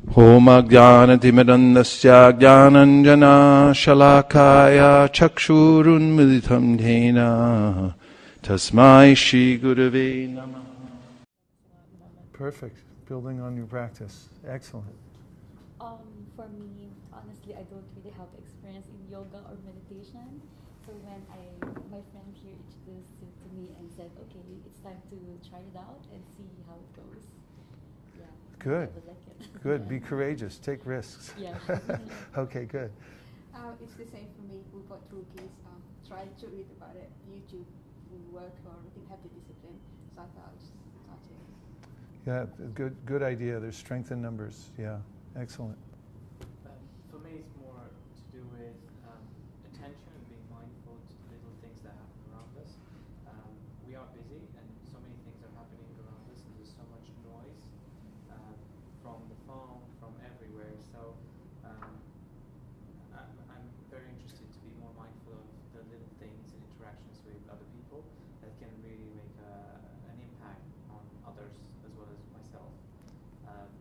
Homagyanatimirandasya Gyananjana Shalakaya Chakshurunmilitam Dhena Tasmai Shri Gurave Namaha. Perfect. Building on your practice. Excellent. For me, honestly, I don't really have experience in yoga or meditation. So when my friend here introduced it to me and said, "Okay, it's time to try it out and see how it goes." Yeah. Good. I would like it. Good. Be courageous. Take risks. Yeah. Okay. Good. It's the same for me. We got through kids. Try to read about it. YouTube, work, or we can have the discipline. So I thought I'll just start it. Yeah. Good idea. There's strength in numbers. Yeah. Excellent. For me, it's more to do with attention and being mindful to the little things that happen around us. We are busy, and so many things are happening around us, and there's so much noise from the phone, from everywhere. So I'm very interested to be more mindful of the little things and interactions with other people that can really make an impact on others as well as myself.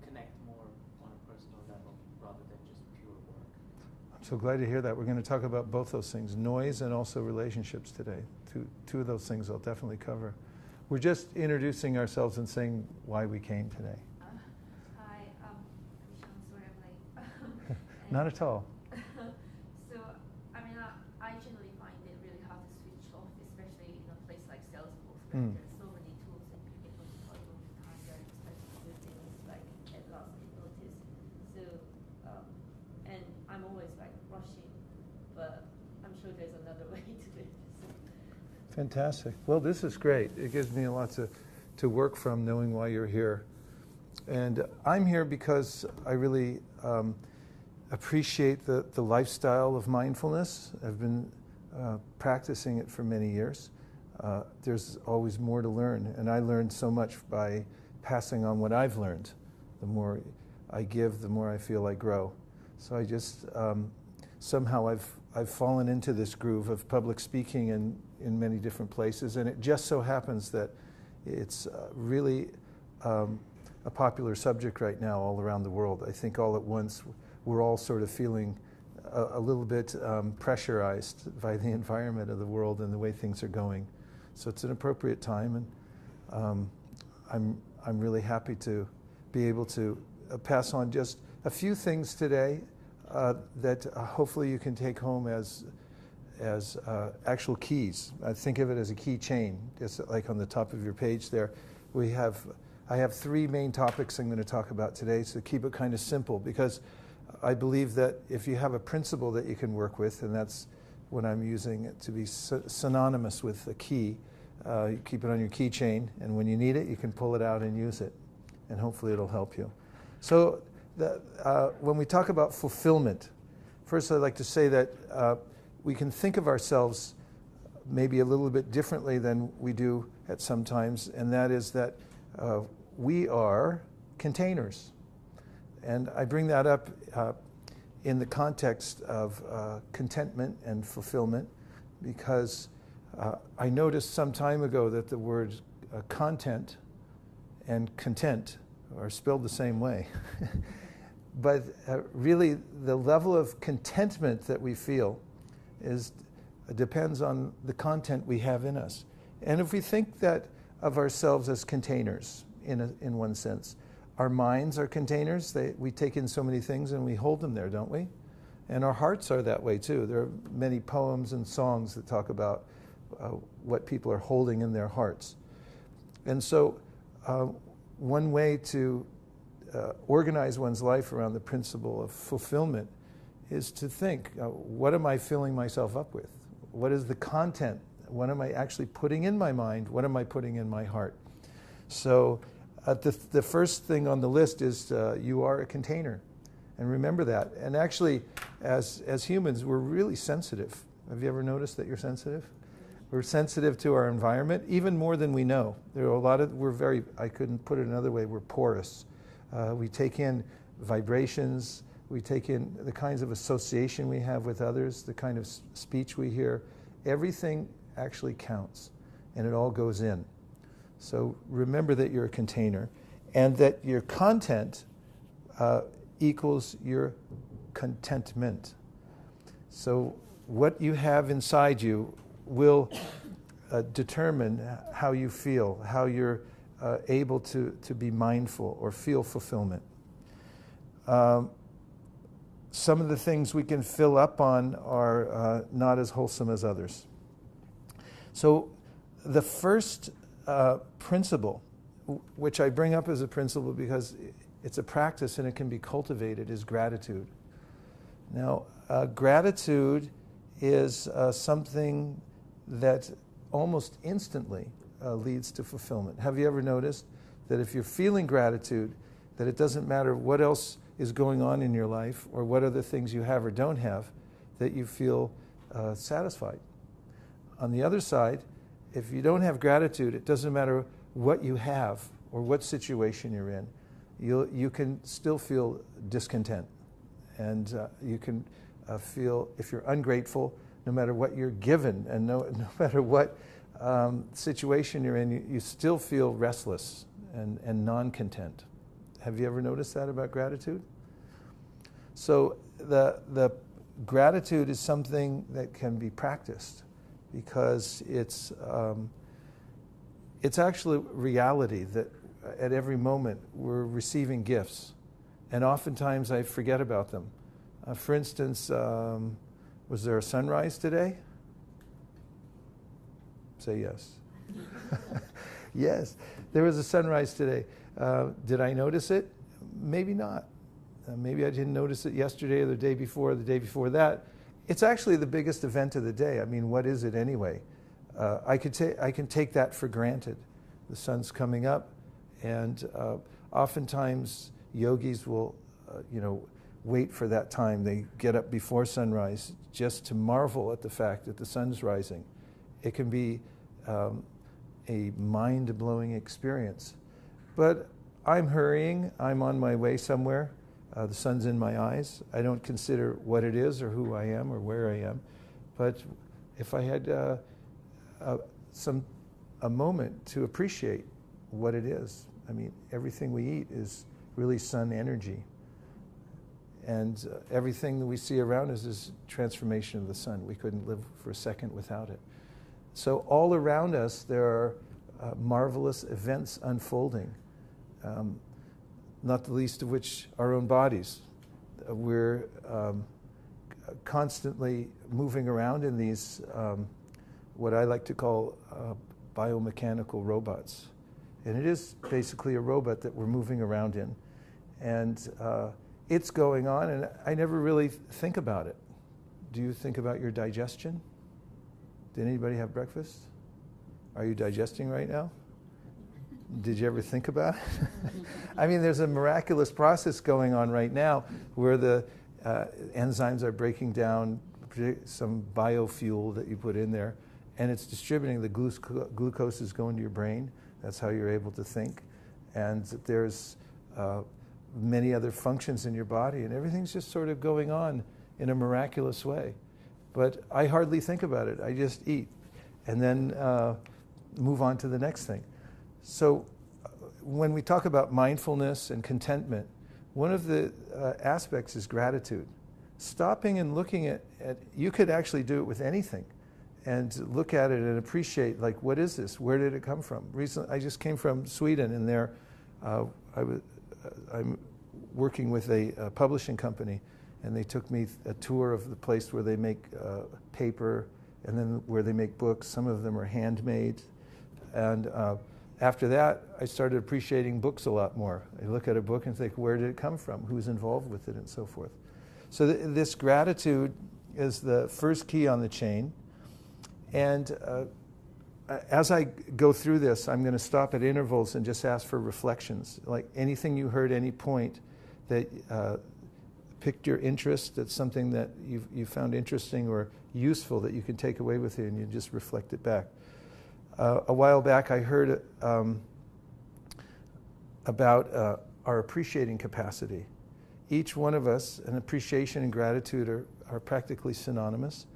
Connect more on a personal level rather than just pure work. I'm so glad to hear that. We're going to talk about both those things, noise and also relationships today. Two of those things I'll definitely cover. We're just introducing ourselves and saying why we came today. Hi, I'm sorry I'm late. Not at all. So, I generally find it really hard to switch off, especially in a place like Salesforce, where there's so many tools and you get notified all the time that you expect to do things like at last minute notice. So, and I'm always like rushing, but I'm sure there's another way to do it. Fantastic. Well, this is great. It gives me a lot to work from, knowing why you're here. And I'm here because I really appreciate the lifestyle of mindfulness. I've been practicing it for many years. There's always more to learn, and I learned so much by passing on what I've learned. The more I give, the more I feel I grow. So I just somehow I've fallen into this groove of public speaking in many different places, and it just so happens that it's really a popular subject right now all around the world. I think all at once we're all sort of feeling a little bit pressurized by the environment of the world and the way things are going. So it's an appropriate time, and I'm really happy to be able to pass on just a few things today that hopefully you can take home as actual keys. I think of it as a keychain, just like on the top of your page there. I have three main topics I'm going to talk about today, so keep it kind of simple, because I believe that if you have a principle that you can work with, and that's what I'm using it to be synonymous with a key, you keep it on your keychain, and when you need it, you can pull it out and use it, and hopefully it'll help you. So when we talk about fulfillment, first I'd like to say that we can think of ourselves maybe a little bit differently than we do at some times, and that is that we are containers. And I bring that up in the context of contentment and fulfillment, because I noticed some time ago that the word content and content are spelled the same way. But really, the level of contentment that we feel depends on the content we have in us. And if we think that of ourselves as containers, in one sense, our minds are containers. We take in so many things and we hold them there, don't we? And our hearts are that way too. There are many poems and songs that talk about what people are holding in their hearts. And so one way to organize one's life around the principle of fulfillment is to think, what am I filling myself up with? What is the content? What am I actually putting in my mind? What am I putting in my heart? So the first thing on the list is you are a container. And remember that. And actually, as humans, we're really sensitive. Have you ever noticed that you're sensitive? We're sensitive to our environment, even more than we know. There are a lot of, I couldn't put it another way, we're porous. We take in vibrations, we take in the kinds of association we have with others, the kind of speech we hear. Everything actually counts, and it all goes in. So remember that you're a container, and that your content equals your contentment. So what you have inside you will determine how you feel, how you're able to be mindful or feel fulfillment. Some of the things we can fill up on are not as wholesome as others. So the first principle, which I bring up as a principle because it's a practice and it can be cultivated, is gratitude. Now, gratitude is something that almost instantly leads to fulfillment. Have you ever noticed that if you're feeling gratitude, that it doesn't matter what else is going on in your life or what other things you have or don't have, that you feel satisfied? On the other side, if you don't have gratitude, it doesn't matter what you have or what situation you're in, you can still feel discontent. And you can feel, if you're ungrateful, no matter what you're given and no matter what situation you're in, you still feel restless and non-content. Have you ever noticed that about gratitude? So the gratitude is something that can be practiced because it's actually reality that at every moment we're receiving gifts, and oftentimes I forget about them. For instance, was there a sunrise today? Say yes. Yes, there was a sunrise today. Did I notice it? Maybe not. Maybe I didn't notice it yesterday or the day before that. It's actually the biggest event of the day. I mean, what is it anyway? I can take that for granted. The sun's coming up, and oftentimes yogis will, wait for that time. They get up before sunrise just to marvel at the fact that the sun's rising. It can be a mind-blowing experience. But I'm hurrying. I'm on my way somewhere. The sun's in my eyes. I don't consider what it is or who I am or where I am. But if I had a moment to appreciate what it is, I mean, everything we eat is really sun energy. And everything that we see around us is transformation of the sun. We couldn't live for a second without it. So all around us, there are marvelous events unfolding, not the least of which our own bodies. We're constantly moving around in these, what I like to call biomechanical robots. And it is basically a robot that we're moving around in. And it's going on, and I never really think about it. Do you think about your digestion? Did anybody have breakfast? Are you digesting right now? Did you ever think about it? I mean, there's a miraculous process going on right now where the enzymes are breaking down some biofuel that you put in there, and it's distributing. The glucose is going to your brain. That's how you're able to think. And there's many other functions in your body, and everything's just sort of going on in a miraculous way. But I hardly think about it. I just eat and then move on to the next thing. So when we talk about mindfulness and contentment, one of the aspects is gratitude. Stopping and looking at, you could actually do it with anything and look at it and appreciate, like, what is this? Where did it come from? Recently, I just came from Sweden, and there I'm working with a publishing company, and they took me a tour of the place where they make paper and then where they make books. Some of them are handmade. And after that, I started appreciating books a lot more. I look at a book and think, where did it come from? Who's involved with it, and so forth. So this gratitude is the first key on the chain. And as I go through this, I'm going to stop at intervals and just ask for reflections. Like anything you heard, any point that piqued your interest, that's something that you found interesting or useful that you can take away with you, and you just reflect it back. A while back, I heard about our appreciating capacity. Each one of us, and appreciation and gratitude are practically synonymous.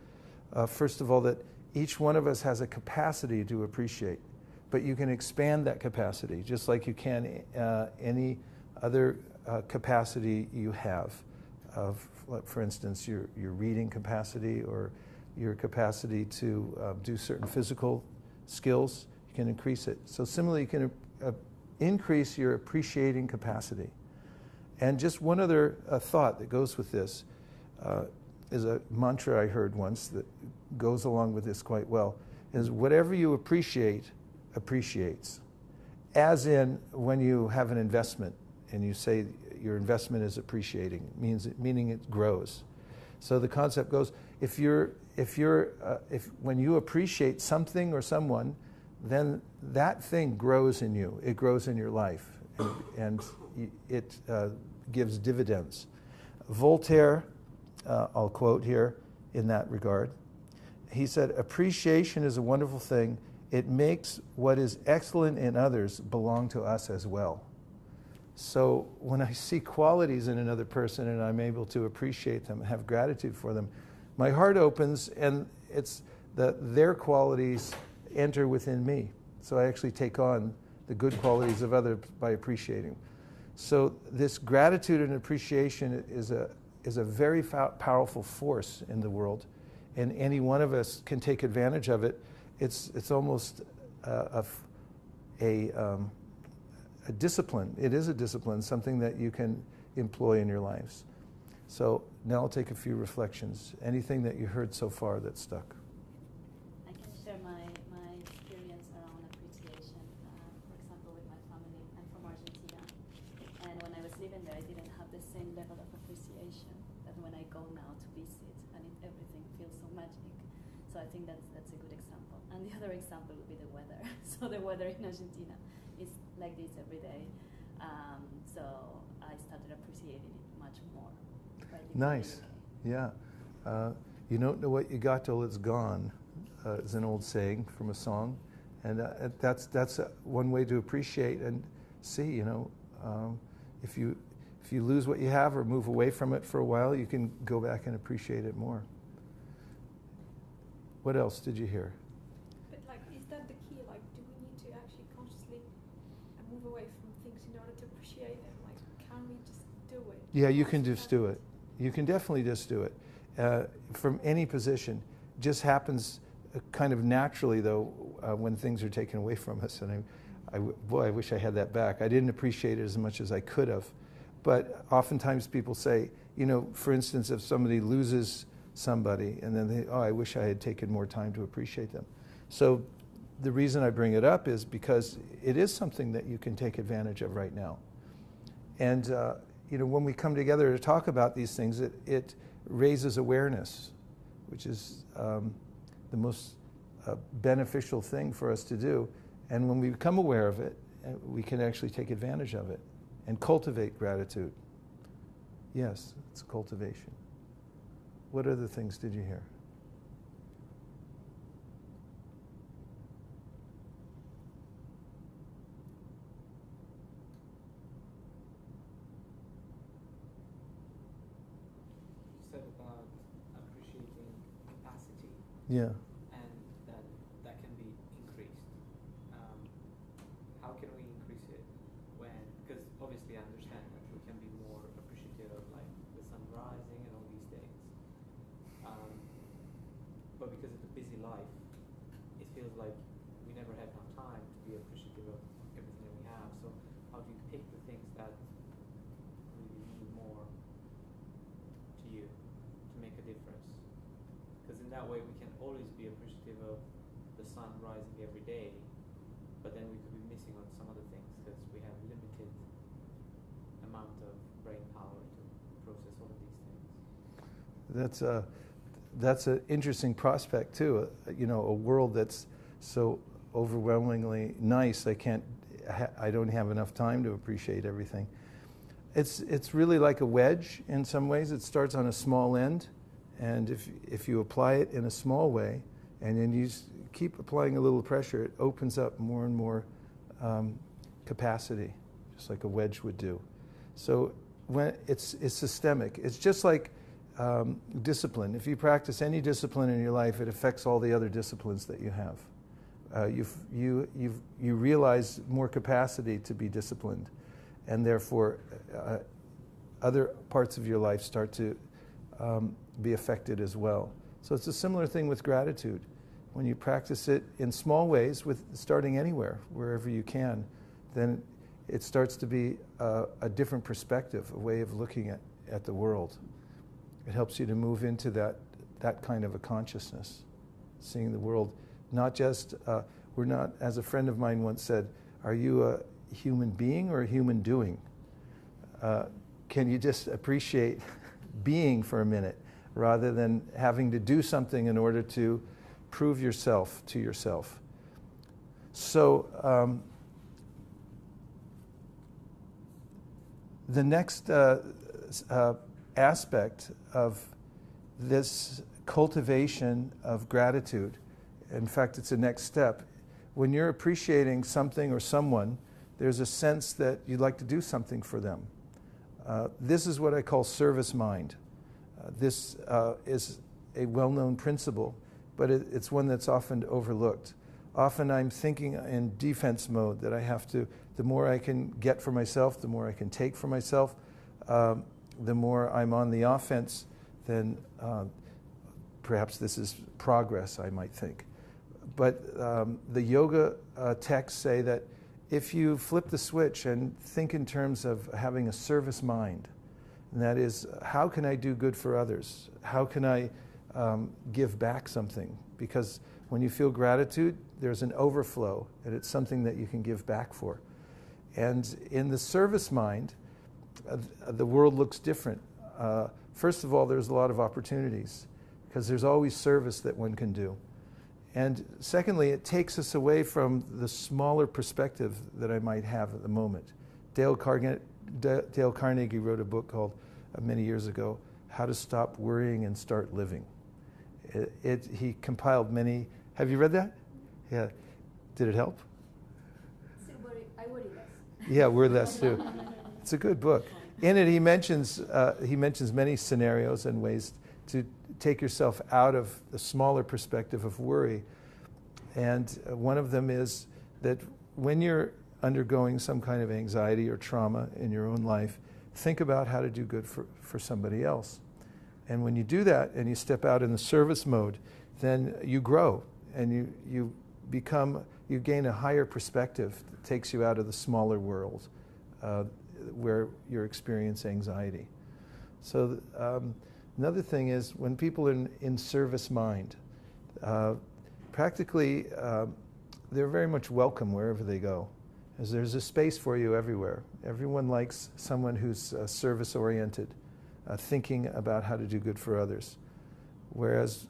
First of all, that each one of us has a capacity to appreciate, but you can expand that capacity just like you can any other capacity you have, for instance, your reading capacity or your capacity to do certain physical skills, you can increase it. So similarly, you can increase your appreciating capacity. And just one other thought that goes with this is a mantra I heard once that goes along with this quite well, is whatever you appreciate, appreciates. As in, when you have an investment and you say your investment is appreciating, meaning it grows. So the concept goes, if when you appreciate something or someone, then that thing grows in you. It grows in your life, and it gives dividends. Voltaire, I'll quote here in that regard. He said, "Appreciation is a wonderful thing. It makes what is excellent in others belong to us as well." So when I see qualities in another person and I'm able to appreciate them, have gratitude for them, my heart opens, and it's their qualities enter within me. So I actually take on the good qualities of others by appreciating. So this gratitude and appreciation is a very powerful force in the world, and any one of us can take advantage of it. It's almost a discipline. It is a discipline, something that you can employ in your lives. So now I'll take a few reflections. Anything that you heard so far that stuck? I can share my experience around appreciation. For example, with my family, I'm from Argentina. And when I was living there, I didn't have the same level of appreciation that when I go now to visit, and everything feels so magic. So I think that's a good example. And the other example would be the weather. So the weather in Argentina is like this every day. So I started appreciating it much more. Nice. Yeah. You don't know what you got till it's gone, is an old saying from a song. And that's one way to appreciate and see, if you lose what you have or move away from it for a while, you can go back and appreciate it more. What else did you hear? But is that the key? Do we need to actually consciously move away from things in order to appreciate them? Can we just do it? Yeah, you can just do it. You can definitely just do it. From any position. Just happens kind of naturally, though, when things are taken away from us. And I wish I had that back. I didn't appreciate it as much as I could have. But oftentimes people say, for instance, if somebody loses somebody, and then I wish I had taken more time to appreciate them. So the reason I bring it up is because it is something that you can take advantage of right now. And when we come together to talk about these things, it raises awareness, which is the most beneficial thing for us to do. And when we become aware of it, we can actually take advantage of it and cultivate gratitude. Yes, it's cultivation. What other things did you hear? You said about appreciating capacity. Yeah. And that can be increased. How can we increase it because obviously I understand that we can be more appreciative of the sun rising and all these things. But because of the busy life, it feels like we never had enough time to be appreciative of everything that we have. So how do you pick the things that really mean more to you to make a difference? Because in that way we can always be appreciative of the sun rising every day, but then we could be missing on some other things because we have limited amount of brain power to process all of these things. That's an interesting prospect too. A world that's so overwhelmingly nice. I don't have enough time to appreciate everything. It's really like a wedge in some ways. It starts on a small end, and if you apply it in a small way, and then you keep applying a little pressure, it opens up more and more capacity, just like a wedge would do. So when it's systemic. It's just like discipline. If you practice any discipline in your life, it affects all the other disciplines that you have. You realize more capacity to be disciplined, and therefore other parts of your life start to be affected as well. So it's a similar thing with gratitude. When you practice it in small ways, with starting anywhere, wherever you can, then it starts to be a different perspective, a way of looking at the world. It helps you to move into that kind of a consciousness, seeing the world not just, we're not, as a friend of mine once said, are you a human being or a human doing? Can you just appreciate being for a minute rather than having to do something in order to prove yourself to yourself? So the next aspect of this cultivation of gratitude, in fact, it's a next step. When you're appreciating something or someone, there's a sense that you'd like to do something for them. This is what I call service mind. This is a well-known principle, but it's one that's often overlooked. Often I'm thinking in defense mode that I have to, the more I can get for myself, the more I can take for myself, the more I'm on the offense, then perhaps this is progress, I might think. But the yoga texts say that if you flip the switch and think in terms of having a service mind, and that is, how can I do good for others? How can I give back something? Because when you feel gratitude, there's an overflow, and it's something that you can give back for. And in the service mind, the world looks different. First of all, there's a lot of opportunities, because there's always service that one can do. And secondly, it takes us away from the smaller perspective that I might have at the moment. Dale Carnegie wrote a book called, many years ago, How to Stop Worrying and Start Living. He compiled many. Have you read that? Yeah. Did it help? I worry less. Yeah, worry less too. It's a good book. In it, he mentions many scenarios and ways to take yourself out of the smaller perspective of worry. And one of them is that when you're undergoing some kind of anxiety or trauma in your own life, think about how to do good for somebody else. And when you do that and you step out in the service mode, then you grow and you gain a higher perspective that takes you out of the smaller world where you experience anxiety. So another thing is when people are in service mind, practically they're very much welcome wherever they go, as there's a space for you everywhere. Everyone likes someone who's service-oriented, thinking about how to do good for others. Whereas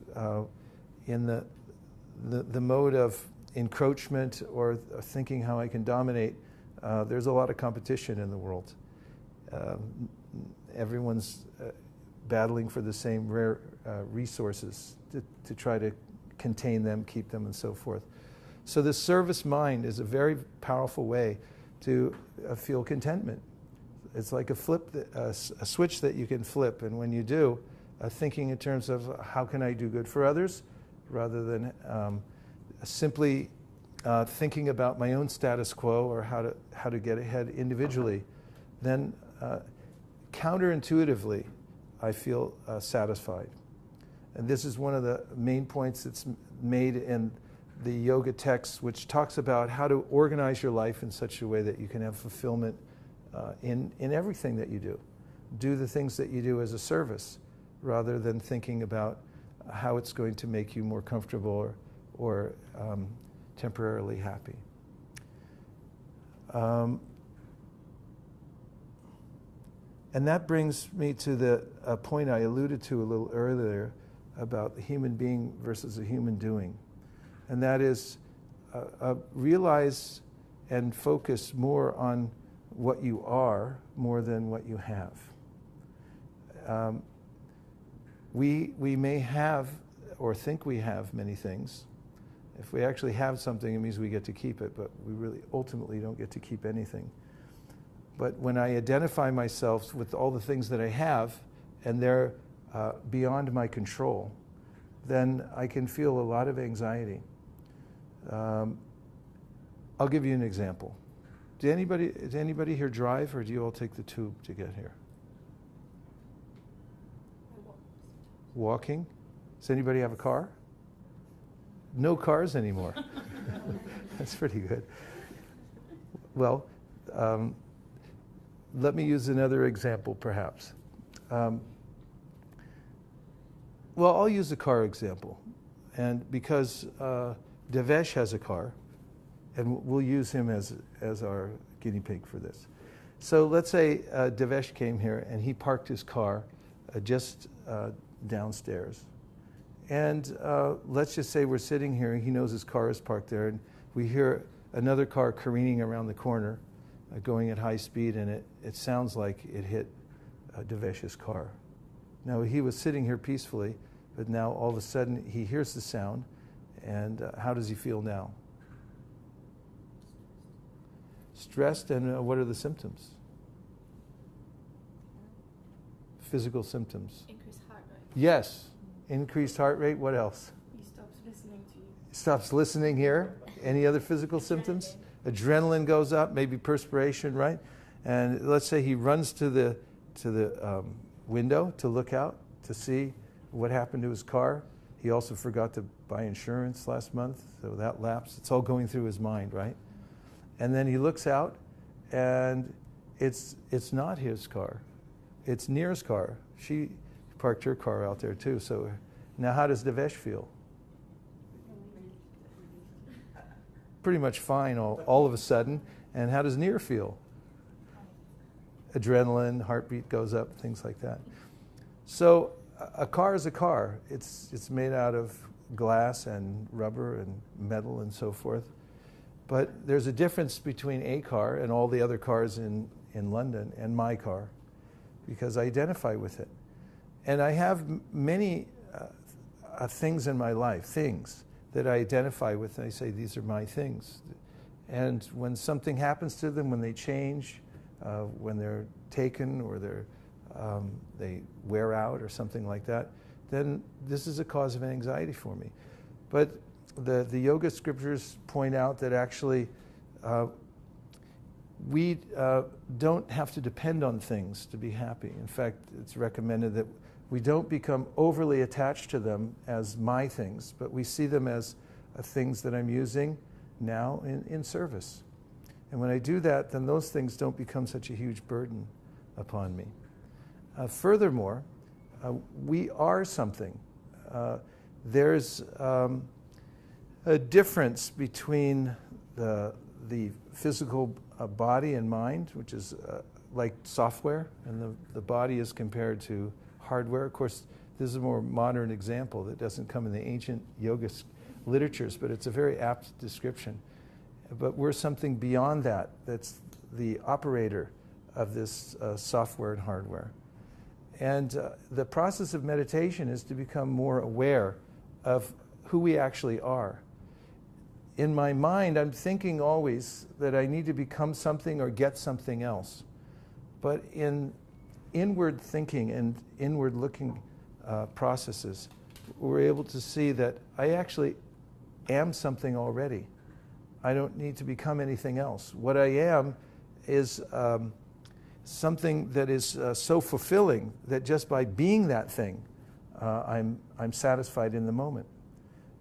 in the mode of encroachment or thinking how I can dominate, there's a lot of competition in the world. Everyone's battling for the same rare resources to try to contain them, keep them, and so forth. So the service mind is a very powerful way to feel contentment. It's like a switch that you can flip, and when you do, thinking in terms of how can I do good for others, rather than simply thinking about my own status quo or how to get ahead individually, then counterintuitively, I feel satisfied. And this is one of the main points that's made in the yoga text, which talks about how to organize your life in such a way that you can have fulfillment in everything that you do. Do the things that you do as a service, rather than thinking about how it's going to make you more comfortable or temporarily happy. And that brings me to the point I alluded to a little earlier about the human being versus a human doing. And that is realize and focus more on what you are more than what you have. We may have or think we have many things. If we actually have something, it means we get to keep it, but we really ultimately don't get to keep anything. But when I identify myself with all the things that I have, and they're beyond my control, then I can feel a lot of anxiety. I'll give you an example. Does anybody here drive, or do you all take the tube to get here? walking. Does anybody have a car? No cars anymore. That's pretty good. Well, let me use another example, perhaps. Well, I'll use a car example. And because Devesh has a car, and we'll use him as our guinea pig for this. So let's say Devesh came here and he parked his car just downstairs. And let's just say we're sitting here and he knows his car is parked there, and we hear another car careening around the corner, going at high speed, and it sounds like it hit Devesh's car. Now, he was sitting here peacefully, but now all of a sudden he hears the sound, and how does he feel now? Stressed, and what are the symptoms? Physical symptoms. Increased heart rate. Yes, increased heart rate. What else? He stops listening to you. Stops listening here. Any other physical symptoms? Adrenaline goes up, maybe perspiration, right? And let's say he runs to the window to look out to see what happened to his car. He also forgot to buy insurance last month, so that lapsed. It's all going through his mind, right? And then he looks out, and it's not his car. It's Neer's car. She parked her car out there too. So now how does Devesh feel? Pretty much fine all of a sudden. And how does Neer feel? Adrenaline, heartbeat goes up, things like that. So a car is a car. It's made out of glass and rubber and metal and so forth. But there's a difference between a car and all the other cars in London and my car, because I identify with it. And I have many things in my life, things that I identify with, and I say, these are my things. And when something happens to them, when they change, when they're taken or they wear out or something like that, then this is a cause of anxiety for me. But the yoga scriptures point out that actually we don't have to depend on things to be happy. In fact, it's recommended that we don't become overly attached to them as my things, but we see them as things that I'm using now in service. And when I do that, then those things don't become such a huge burden upon me. Furthermore, we are something. There's a difference between the physical body and mind, which is like software, and the body is compared to hardware. Of course, this is a more modern example that doesn't come in the ancient yoga literatures, but it's a very apt description. But we're something beyond that. That's the operator of this software and hardware. And the process of meditation is to become more aware of who we actually are. In my mind, I'm thinking always that I need to become something or get something else. But in inward thinking and inward looking processes, we're able to see that I actually am something already. I don't need to become anything else. What I am is something that is so fulfilling that just by being that thing, I'm satisfied in the moment.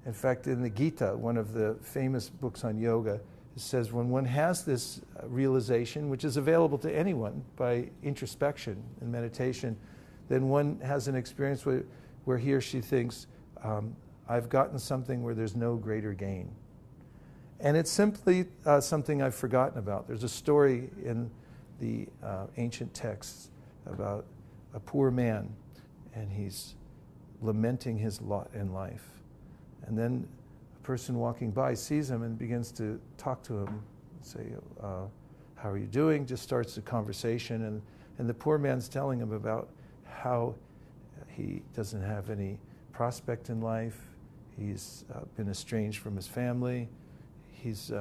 In fact, in the Gita, one of the famous books on yoga, it says when one has this realization, which is available to anyone by introspection and meditation, then one has an experience where he or she thinks, I've gotten something where there's no greater gain. And it's simply something I've forgotten about. There's a story in the ancient texts about a poor man, and he's lamenting his lot in life. And then a person walking by sees him and begins to talk to him, say, how are you doing? Just starts a conversation, and the poor man's telling him about how he doesn't have any prospect in life. He's been estranged from his family. He's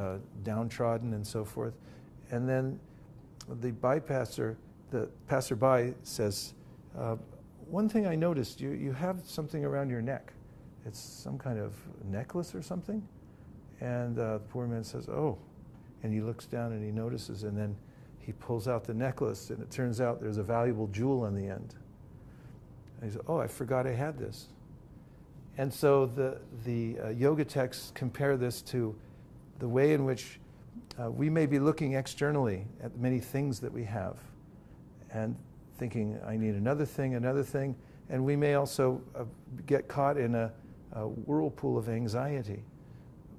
downtrodden and so forth. And then the passerby says, one thing I noticed, you have something around your neck. It's some kind of necklace or something. And the poor man says, oh. And he looks down and he notices, and then he pulls out the necklace, and it turns out there's a valuable jewel on the end. And he said, oh, I forgot I had this. And so the yoga texts compare this to the way in which we may be looking externally at many things that we have and thinking, I need another thing, and we may also get caught in a whirlpool of anxiety.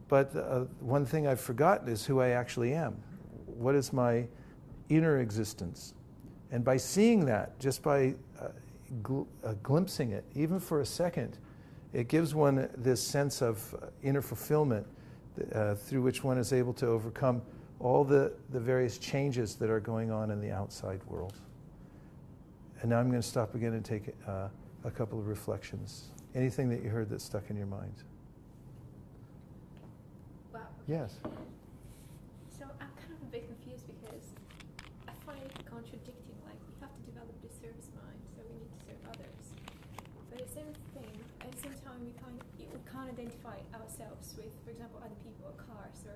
But one thing I've forgotten is who I actually am. What is my inner existence? And by seeing that, just by glimpsing it, even for a second, it gives one this sense of inner fulfillment through which one is able to overcome all the various changes that are going on in the outside world. And now I'm going to stop again and take a couple of reflections. Anything that you heard that stuck in your mind? Wow. Yes. So I'm kind of a bit confused because I find it contradicting. Like, we have to develop the service mind, so we need to serve others. But at the same time, we can't identify ourselves with, for example, other people or cars, or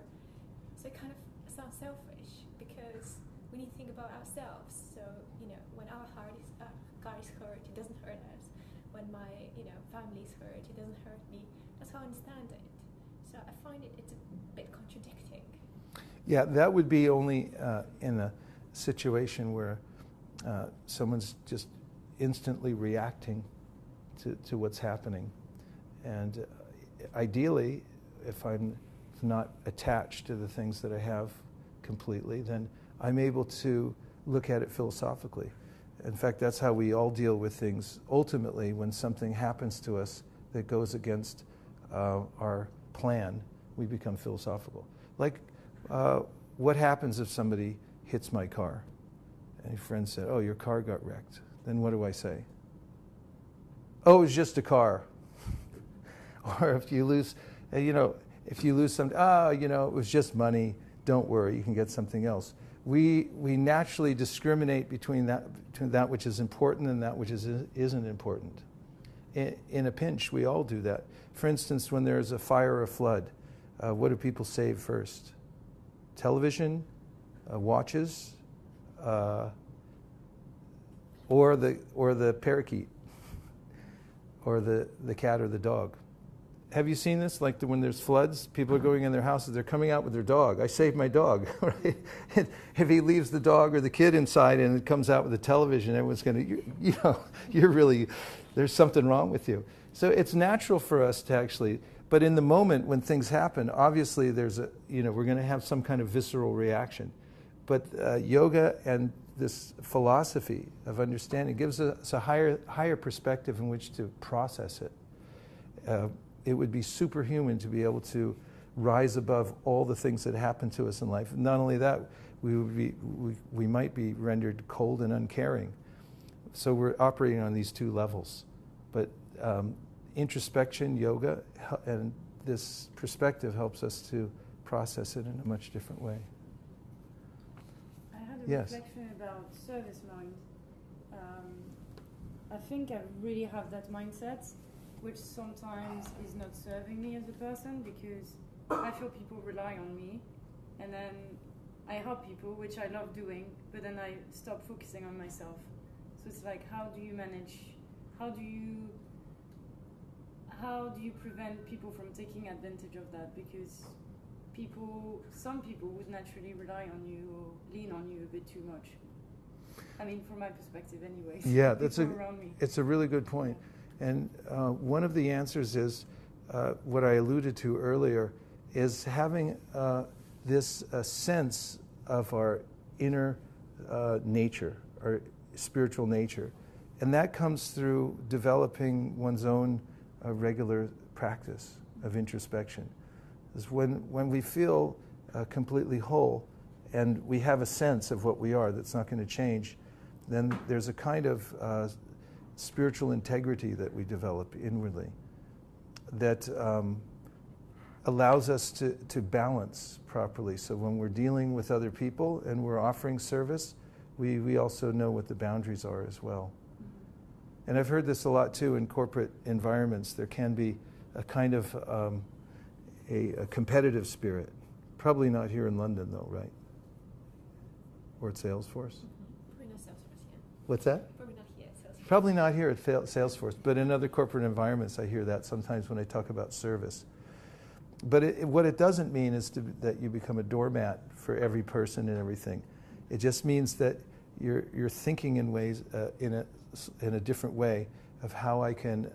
so it kind of sounds selfish because we need to think about ourselves. So when our car is hurt, it doesn't hurt us. When my family is hurt, it doesn't hurt me. That's how I understand it. So I find it's a bit contradicting. Yeah, that would be only in a situation where someone's just instantly reacting to what's happening. And ideally, if I'm not attached to the things that I have completely, then I'm able to look at it philosophically. In fact, that's how we all deal with things. Ultimately, when something happens to us that goes against our plan, we become philosophical. Like, what happens if somebody hits my car? And a friend said, oh, your car got wrecked. Then what do I say? Oh, it was just a car. Or if you lose, something, it was just money. Don't worry, you can get something else. We naturally discriminate between that which is important and that which isn't important. In a pinch, we all do that. For instance, when there's a fire or a flood, what do people save first? Television, watches, or the parakeet, or the cat or the dog. Have you seen this? Like when there's floods, people are going in their houses, they're coming out with their dog. I saved my dog. Right? If he leaves the dog or the kid inside and it comes out with the television, everyone's going to, you're really, there's something wrong with you. So it's natural for us to actually, but in the moment when things happen, obviously there's we're going to have some kind of visceral reaction. But yoga and this philosophy of understanding gives us a higher perspective in which to process it. It would be superhuman to be able to rise above all the things that happen to us in life. Not only that, we might be rendered cold and uncaring. So we're operating on these two levels. But introspection, yoga, and this perspective helps us to process it in a much different way. I had a Yes. reflection about service mind. I think I really have that mindset, which sometimes is not serving me as a person because I feel people rely on me, and then I help people, which I love doing, but then I stop focusing on myself. So it's like, how do you prevent people from taking advantage of that? Because some people would naturally rely on you or lean on you a bit too much. I mean, from my perspective anyways. Yeah, it's a really good point. And one of the answers is what I alluded to earlier, is having this sense of our inner nature, our spiritual nature. And that comes through developing one's own regular practice of introspection. Is when we feel completely whole and we have a sense of what we are that's not going to change, then there's a kind of spiritual integrity that we develop inwardly that allows us to balance properly. So when we're dealing with other people and we're offering service, we also know what the boundaries are as well. And I've heard this a lot too in corporate environments. There can be a kind of a competitive spirit. Probably not here in London though, right? Or at Salesforce? Probably not Salesforce, yeah. What's that? Probably not here at Salesforce. Probably not here at Salesforce, but in other corporate environments I hear that sometimes when I talk about service. But what it doesn't mean is that you become a doormat for every person and everything. It just means that you're thinking in ways in a different way of how I can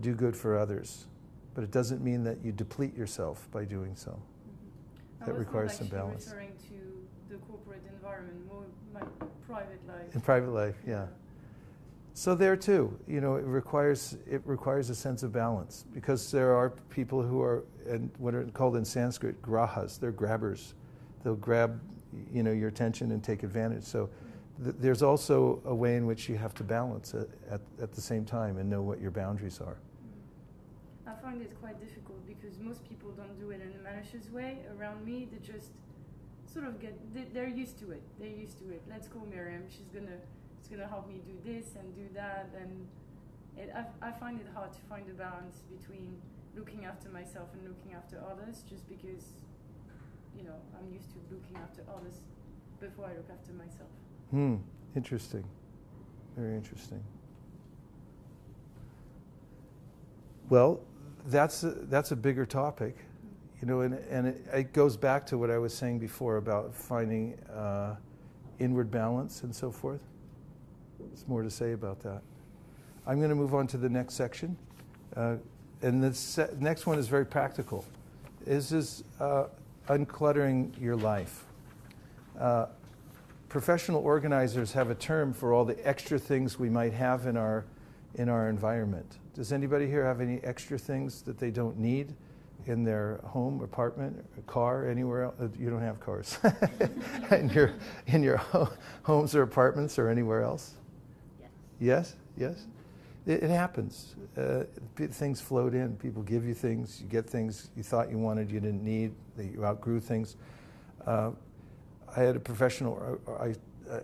do good for others. But it doesn't mean that you deplete yourself by doing so. That requires some balance. I was referring to the corporate environment, more my private life. In private life, yeah. So there too, it requires a sense of balance, because there are people who are, and what are called in Sanskrit, grahas. They're grabbers. They'll grab, your attention and take advantage. So there's also a way in which you have to balance it at the same time and know what your boundaries are. I find it quite difficult because most people don't do it in a malicious way. Around me, they just sort of they're used to it. They're used to it. Let's call Miriam. It's gonna help me do this and do that. And I find it hard to find a balance between looking after myself and looking after others, just because, I'm used to looking after others before I look after myself. Interesting. Very interesting. Well, that's a bigger topic, and it goes back to what I was saying before about finding inward balance and so forth. There's more to say about that. I'm going to move on to the next section, and this next one is very practical. This is uncluttering your life. Professional organizers have a term for all the extra things we might have in our environment. Does anybody here have any extra things that they don't need in their home, apartment, car, anywhere else? You don't have cars. in your homes or apartments or anywhere else? Yes? Yes? It happens. Things float in. People give you things. You get things you thought you wanted, you didn't need. You outgrew things. I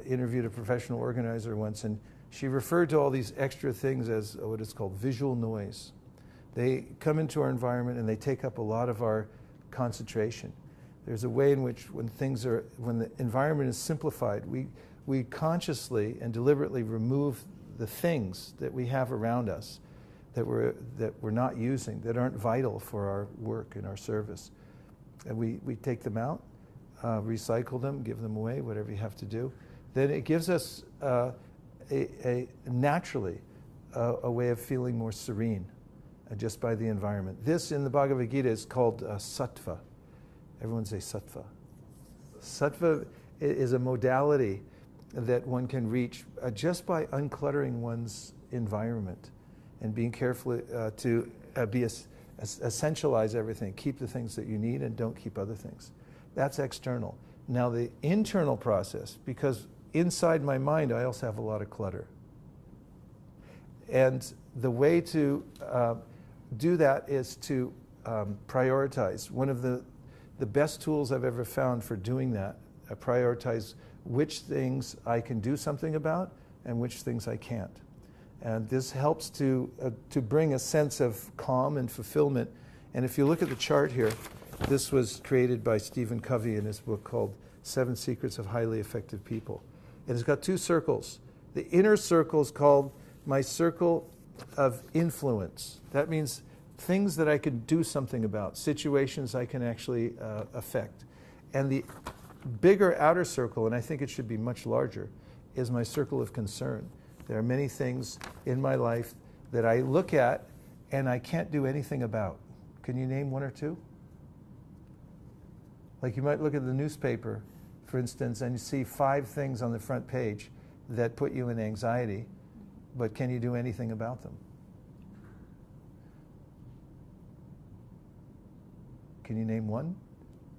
interviewed a professional organizer once, and she referred to all these extra things as what is called visual noise. They come into our environment and they take up a lot of our concentration. There's a way in which when the environment is simplified, we consciously and deliberately remove the things that we have around us that we're not using, that aren't vital for our work and our service. And we take them out, recycle them, give them away, whatever you have to do. Then it gives us naturally a way of feeling more serene just by the environment. This in the Bhagavad Gita is called sattva. Everyone say sattva. Sattva is a modality that one can reach just by uncluttering one's environment and being careful to essentialize everything. Keep the things that you need and don't keep other things. That's external. Now the internal process, because inside my mind I also have a lot of clutter. And the way to do that is to prioritize. One of the best tools I've ever found for doing that, I prioritize which things I can do something about and which things I can't. And this helps to bring a sense of calm and fulfillment. And if you look at the chart here, this was created by Stephen Covey in his book called 7 Secrets of Highly Effective People. And it's got 2 circles. The inner circle is called my circle of influence. That means things that I can do something about, situations I can actually affect. And the bigger outer circle, and I think it should be much larger, is my circle of concern. There are many things in my life that I look at and I can't do anything about. Can you name 1 or 2? Like you might look at the newspaper, for instance, and you see 5 things on the front page that put you in anxiety, but can you do anything about them? Can you name 1?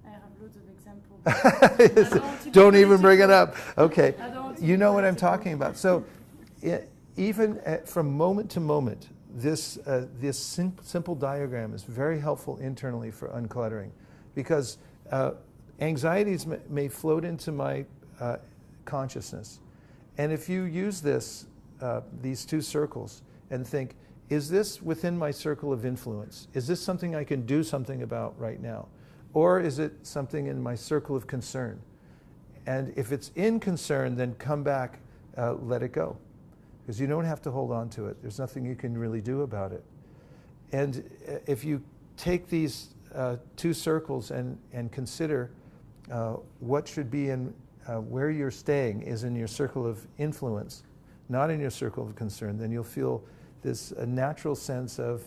I have loads of examples. Don't even bring it up. Okay. You know what I'm political. talking about. So even from moment to moment, this simple diagram is very helpful internally for uncluttering, because anxieties may float into my consciousness. And if you use these 2 circles and think, is this within my circle of influence? Is this something I can do something about right now? Or is it something in my circle of concern? And if it's in concern, then come back, let it go. because you don't have to hold on to it. There's nothing you can really do about it. And if you take these two circles and consider what should be in where you're staying is in your circle of influence, not in your circle of concern, then you'll feel this natural sense of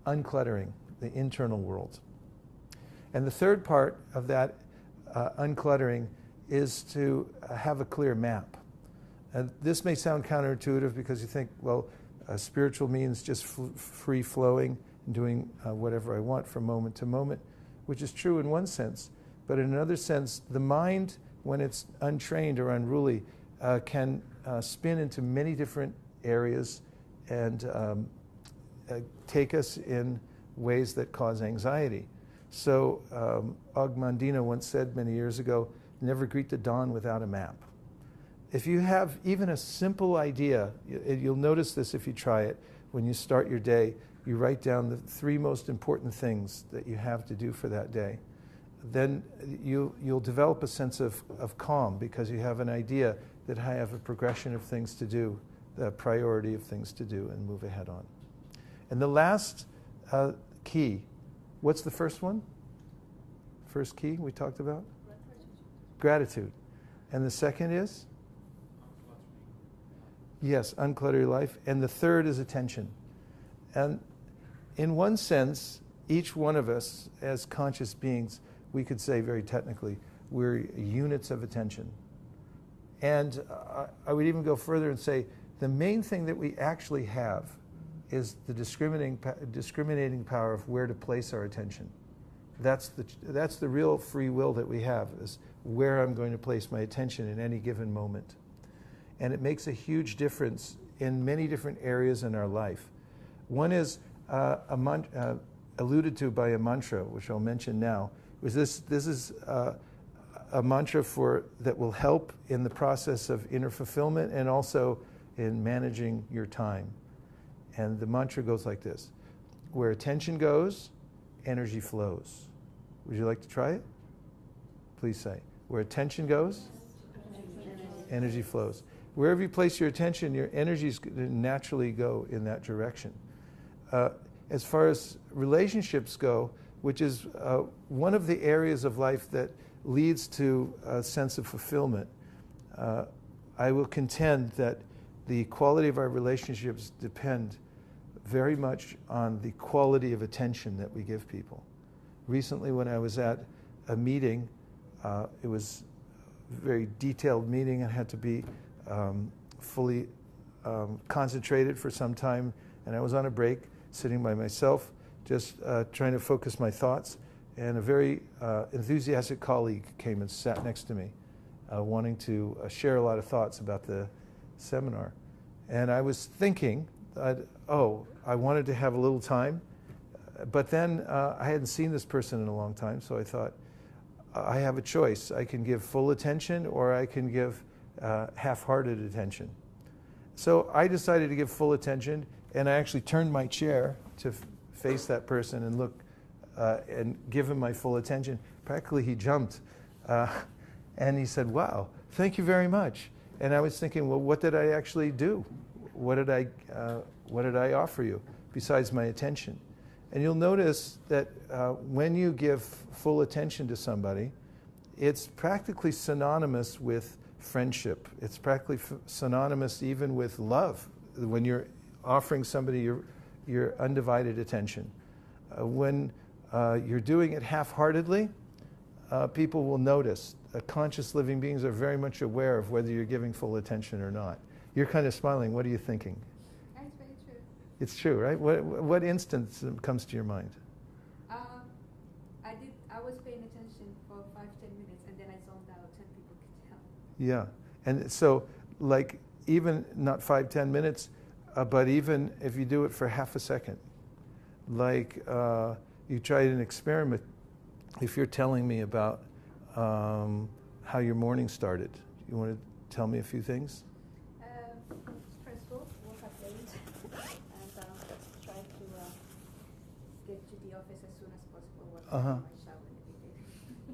uncluttering the internal world. And the third part of that uncluttering is to have a clear map. And this may sound counterintuitive because you think, well, spiritual means just free flowing and doing whatever I want from moment to moment, which is true in one sense. But in another sense, the mind, when it's untrained or unruly, can spin into many different areas and take us in ways that cause anxiety. So Og Mandino once said many years ago, never greet the dawn without a map. If you have even a simple idea, you'll notice this if you try it, when you start your day, you write down the 3 most important things that you have to do for that day. Then you'll develop a sense of calm because you have an idea that I have a progression of things to do, the priority of things to do, and move ahead on. And the last key, what's the first one? First key we talked about? Gratitude. And the second is? Yes, unclutter your life. And the third is attention. And in one sense, each one of us as conscious beings, we could say very technically, we're units of attention. And I would even go further and say the main thing that we actually have is the discriminating power of where to place our attention. That's the real free will that we have, is where I'm going to place my attention in any given moment. And it makes a huge difference in many different areas in our life. One is alluded to by a mantra, which I'll mention now. This is a mantra that will help in the process of inner fulfillment and also in managing your time. And the mantra goes like this: where attention goes, energy flows. Would you like to try it? Please say. Where attention goes, energy flows. Wherever you place your attention, your energy is going to naturally go in that direction. As far as relationships go, which is one of the areas of life that leads to a sense of fulfillment, I will contend that the quality of our relationships depend very much on the quality of attention that we give people. Recently, when I was at a meeting, it was a very detailed meeting and had to be fully concentrated for some time, and I was on a break, sitting by myself, just trying to focus my thoughts, and a very enthusiastic colleague came and sat next to me, wanting to share a lot of thoughts about the seminar. And I was thinking, I wanted to have a little time, but then I hadn't seen this person in a long time, so I thought, I have a choice. I can give full attention or I can give half-hearted attention. So I decided to give full attention, and I actually turned my chair to face that person and look and give him my full attention. Practically he jumped, and he said, "Wow, thank you very much." And I was thinking, well, what did I actually do? What did I offer you besides my attention? And you'll notice that when you give full attention to somebody, it's practically synonymous with friendship. It's practically synonymous even with love when you're offering somebody your undivided attention. When you're doing it half-heartedly, people will notice. Conscious living beings are very much aware of whether you're giving full attention or not. You're kind of smiling. What are you thinking? That's very true. It's true, right? What instance comes to your mind? I was paying attention for 5-10 minutes, and then I zoned out, and people could tell. Yeah, and so like even not 5-10 minutes, but even if you do it for half a second, like you tried an experiment. If you're telling me about how your morning started, you want to tell me a few things? Stressful, woke up late, and tried to get to the office as soon as possible. What my shower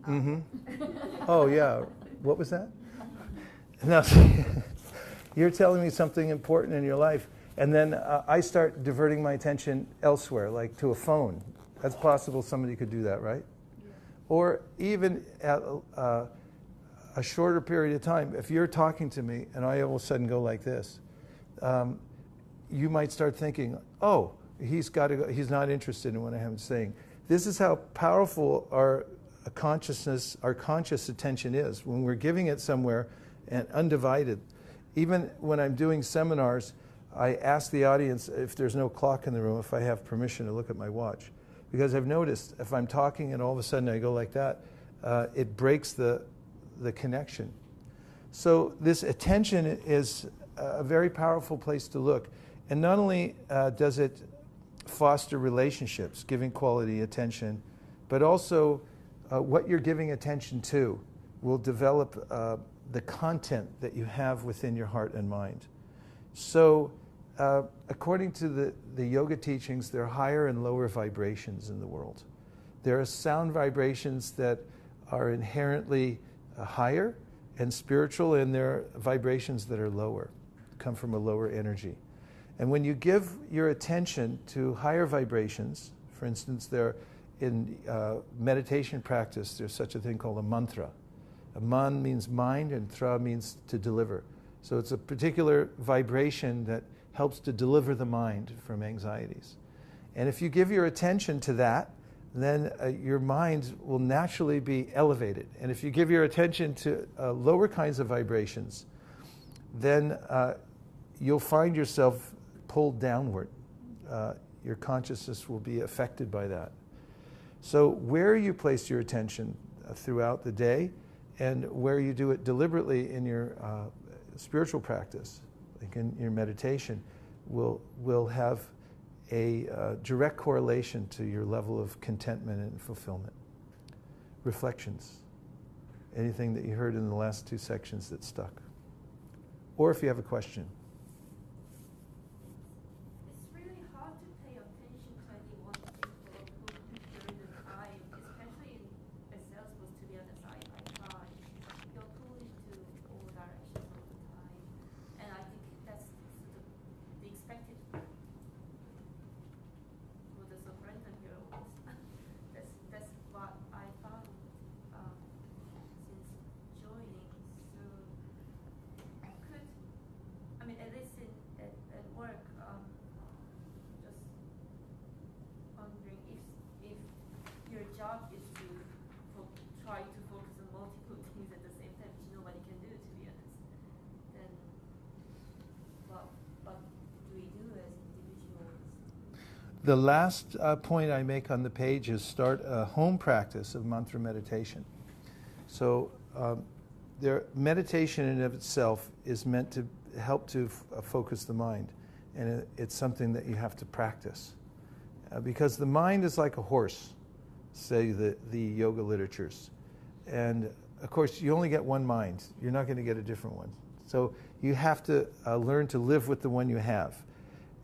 and everything. Oh yeah, what was that? No, You're telling me something important in your life, and then I start diverting my attention elsewhere, like to a phone. That's possible somebody could do that, right? Yeah. Or even at a shorter period of time, if you're talking to me and I all of a sudden go like this, you might start thinking, oh, he's got to go, he's not interested in what I'm saying. This is how powerful our consciousness, our conscious attention is. When we're giving it somewhere and undivided, even when I'm doing seminars, I ask the audience if there's no clock in the room, if I have permission to look at my watch. Because I've noticed if I'm talking and all of a sudden I go like that, it breaks the connection. So this attention is a very powerful place to look. And not only does it foster relationships, giving quality attention, but also what you're giving attention to will develop the content that you have within your heart and mind. So according to the yoga teachings, there are higher and lower vibrations in the world. There are sound vibrations that are inherently higher and spiritual, and there are vibrations that are lower, come from a lower energy. And when you give your attention to higher vibrations, for instance, in meditation practice, there's such a thing called a mantra. A man means mind, and tra means to deliver. So it's a particular vibration that helps to deliver the mind from anxieties. And if you give your attention to that, then your mind will naturally be elevated. And if you give your attention to lower kinds of vibrations, then you'll find yourself pulled downward. Your consciousness will be affected by that. So where you place your attention throughout the day, and where you do it deliberately in your spiritual practice, like in your meditation, will have a direct correlation to your level of contentment and fulfillment. Reflections. Anything that you heard in the last two sections that stuck? Or if you have a question. It's really hard to pay attention to anyone thing for a good period of time, especially as they're supposed to be on the side by side. You're pulled into all directions all the time. And I think that's sort of the expected for the surrender here was. That's what I found since joining. So at least at work, just wondering if your job is to try to focus on multiple things at the same time, which nobody can do, to be honest, then what do we do as individuals? The last point I make on the page is start a home practice of mantra meditation. So meditation in and of itself is meant to help to focus the mind, and it's something that you have to practice. Because the mind is like a horse, say the yoga literatures. And of course, you only get one mind. You're not going to get a different one. So you have to learn to live with the one you have.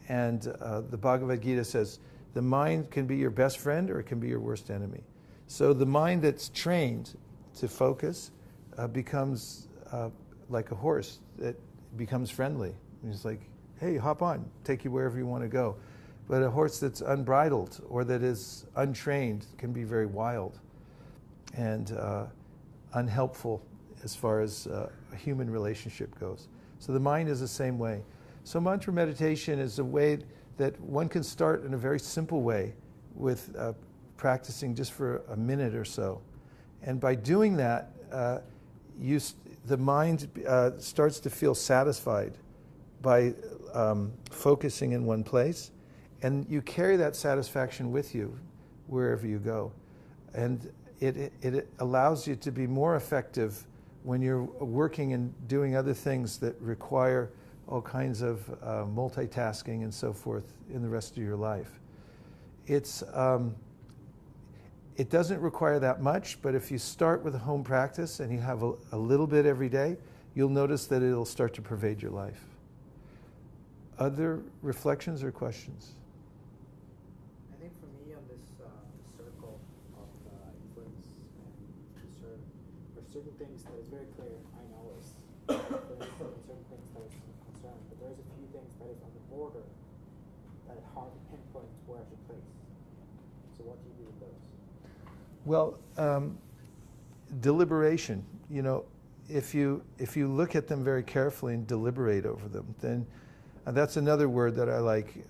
And the Bhagavad Gita says, the mind can be your best friend or it can be your worst enemy. So the mind that's trained to focus becomes like a horse that becomes friendly. It's like, hey, hop on, take you wherever you want to go. But a horse that's unbridled or that is untrained can be very wild and unhelpful as far as a human relationship goes. So the mind is the same way. So mantra meditation is a way that one can start in a very simple way with practicing just for a minute or so. And by doing that, the mind starts to feel satisfied by focusing in one place, and you carry that satisfaction with you wherever you go. And it allows you to be more effective when you're working and doing other things that require all kinds of multitasking and so forth in the rest of your life. It doesn't require that much, but if you start with a home practice and you have a little bit every day, you'll notice that it'll start to pervade your life. Other reflections or questions? I think for me on this circle of influence and discern, there are certain things that is very clear I know is influence, and certain things that is place on the border that it's hard to pinpoint where to place. So what do you do with those? Well, deliberation. You know, if you look at them very carefully and deliberate over them, then that's another word that I like.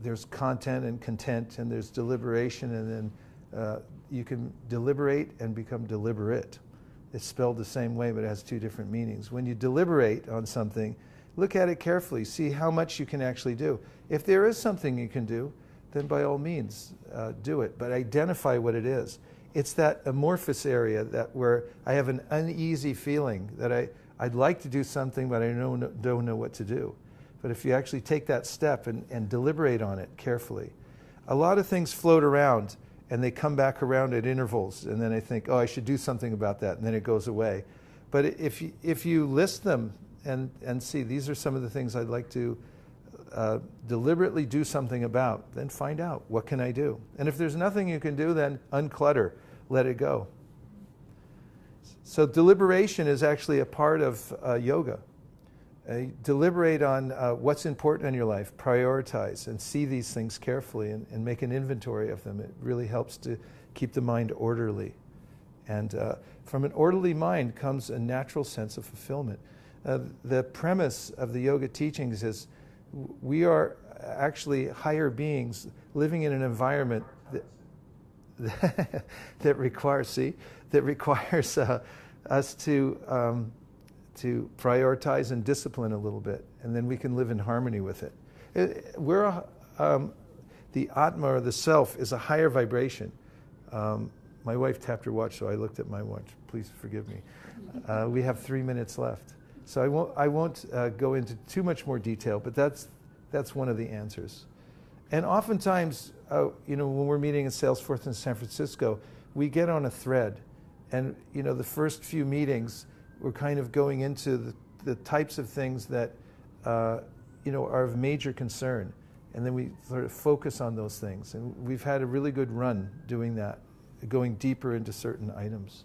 There's content and content, and there's deliberation, and then you can deliberate and become deliberate. It's spelled the same way, but it has two different meanings. When you deliberate on something, look at it carefully, see how much you can actually do. If there is something you can do, then by all means do it, but identify what it is. It's that amorphous area that where I have an uneasy feeling that I'd like to do something, but I don't know what to do. But if you actually take that step and deliberate on it carefully, a lot of things float around and they come back around at intervals, and then I think, oh, I should do something about that, and then it goes away. But if you list them and see, these are some of the things I'd like to deliberately do something about, then find out, what can I do? And if there's nothing you can do, then unclutter, let it go. So deliberation is actually a part of yoga. Deliberate on what's important in your life, prioritize, and see these things carefully and make an inventory of them. It really helps to keep the mind orderly. And from an orderly mind comes a natural sense of fulfillment. The premise of the yoga teachings is we are actually higher beings living in an environment that requires us to prioritize and discipline a little bit, and then we can live in harmony with it. The Atma, or the self, is a higher vibration. My wife tapped her watch, so I looked at my watch. Please forgive me. We have 3 minutes left. So I won't go into too much more detail, but that's one of the answers. And oftentimes, when we're meeting in Salesforce in San Francisco, we get on a thread. And, the first few meetings, we're kind of going into the types of things that, are of major concern. And then we sort of focus on those things. And we've had a really good run doing that, going deeper into certain items.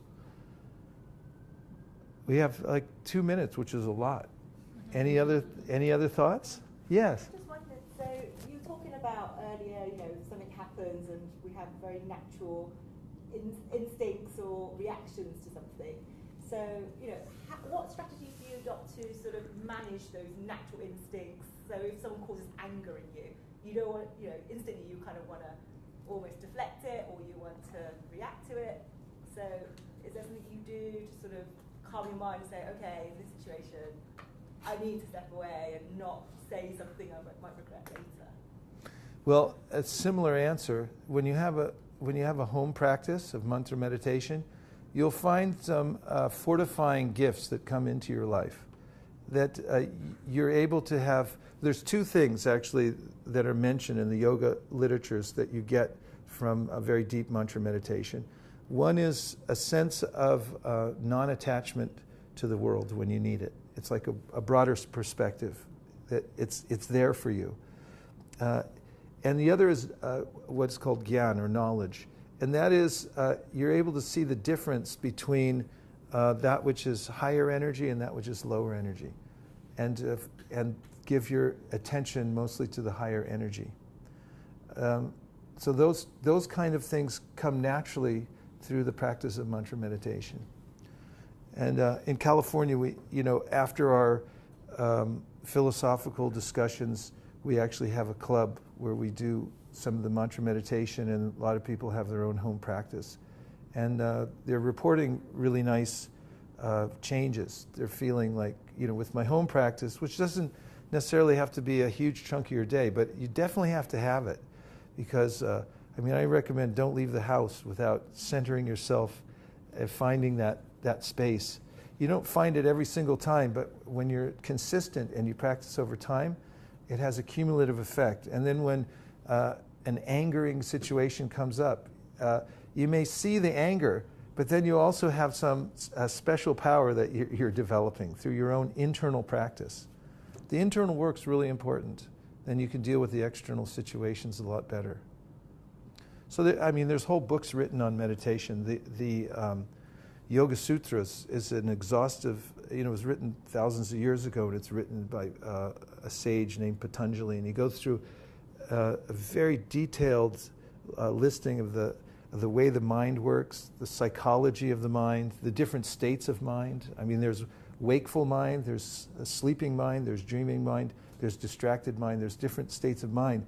We have like 2 minutes, which is a lot. Any other thoughts? Yes. Just wondered, so you were talking about earlier, something happens and we have very natural instincts or reactions to something. So, what strategies do you adopt to sort of manage those natural instincts? So if someone causes anger in you, you don't want, instantly you kind of want to almost deflect it, or you want to react to it. So is there something you do to sort of calm your mind and say, okay, in this situation, I need to step away and not say something I might regret later? Well, a similar answer. When you have a home practice of mantra meditation, you'll find some fortifying gifts that come into your life that you're able to have. There's two things actually that are mentioned in the yoga literatures that you get from a very deep mantra meditation. One is a sense of non-attachment to the world when you need it. It's like a broader perspective that it's there for you. And the other is what's called gyan, or knowledge. And that is, you're able to see the difference between that which is higher energy and that which is lower energy, and give your attention mostly to the higher energy. So those kind of things come naturally through the practice of mantra meditation. And in California, we, after our philosophical discussions, we actually have a club where we do some of the mantra meditation, and a lot of people have their own home practice. And they're reporting really nice changes. They're feeling like, with my home practice, which doesn't necessarily have to be a huge chunk of your day, but you definitely have to have it. Because, I recommend don't leave the house without centering yourself and finding that space. You don't find it every single time, but when you're consistent and you practice over time, it has a cumulative effect. And then when an angering situation comes up, you may see the anger, but then you also have some special power that you're developing through your own internal practice. The internal work's really important. Then you can deal with the external situations a lot better. So, there's whole books written on meditation. The Yoga Sutras is an exhaustive it was written thousands of years ago, and it's written by a sage named Patanjali, and he goes through a very detailed listing of the way the mind works, the psychology of the mind, the different states of mind. I mean, there's wakeful mind, there's a sleeping mind, there's dreaming mind, there's distracted mind, there's different states of mind.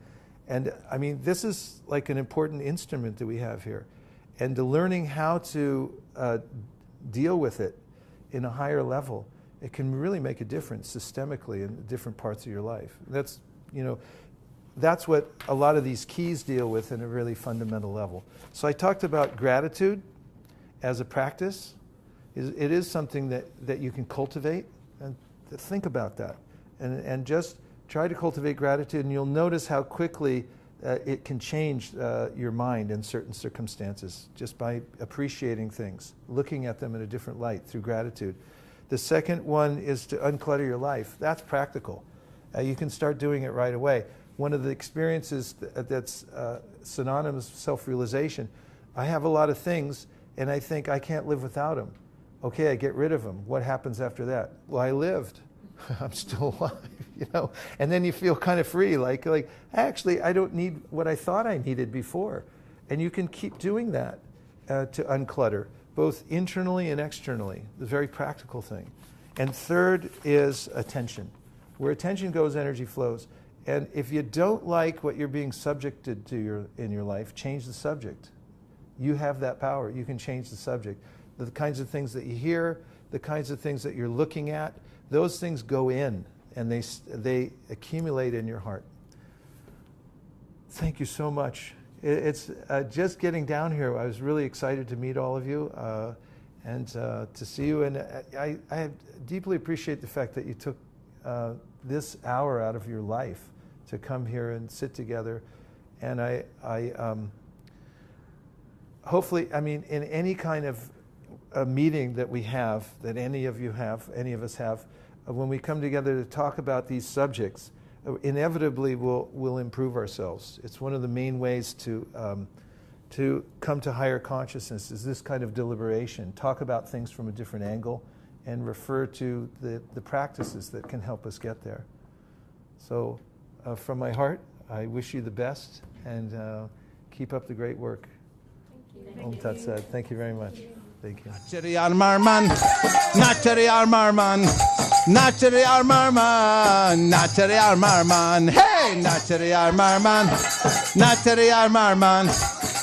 And I mean, this is like an important instrument that we have here. And the learning how to deal with it in a higher level, it can really make a difference systemically in different parts of your life. That's, that's what a lot of these keys deal with in a really fundamental level. So I talked about gratitude as a practice. It is something that you can cultivate, and think about that. And just try to cultivate gratitude, and you'll notice how quickly it can change your mind in certain circumstances just by appreciating things, looking at them in a different light through gratitude. The second one is to unclutter your life. That's practical. You can start doing it right away. One of the experiences that's synonymous with self-realization, I have a lot of things, and I think I can't live without them. Okay, I get rid of them. What happens after that? Well, I lived. I'm still alive, And then you feel kind of free, like actually, I don't need what I thought I needed before. And you can keep doing that to unclutter, both internally and externally, the very practical thing. And third is attention. Where attention goes, energy flows. And if you don't like what you're being subjected to in your life, change the subject. You have that power. You can change the subject. The kinds of things that you hear, the kinds of things that you're looking at, those things go in and they accumulate in your heart. Thank you so much. It's just getting down here. I was really excited to meet all of you and to see you. And I deeply appreciate the fact that you took this hour out of your life to come here and sit together. And I hopefully, in any kind of a meeting that we have, that any of us have, when we come together to talk about these subjects, inevitably we'll improve ourselves. It's one of the main ways to come to higher consciousness is this kind of deliberation. Talk about things from a different angle and refer to the practices that can help us get there. So from my heart, I wish you the best and keep up the great work. Thank you. Om Tat Sat. Thank you very much. Thank you. Nachari Armarman, Nachari Armarman, Nachari Armarman, Nachari Armarman, hey, Nachari Armarman, Nachari Armarman,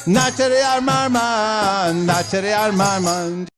Nachari Armarman, Nachari Armarman.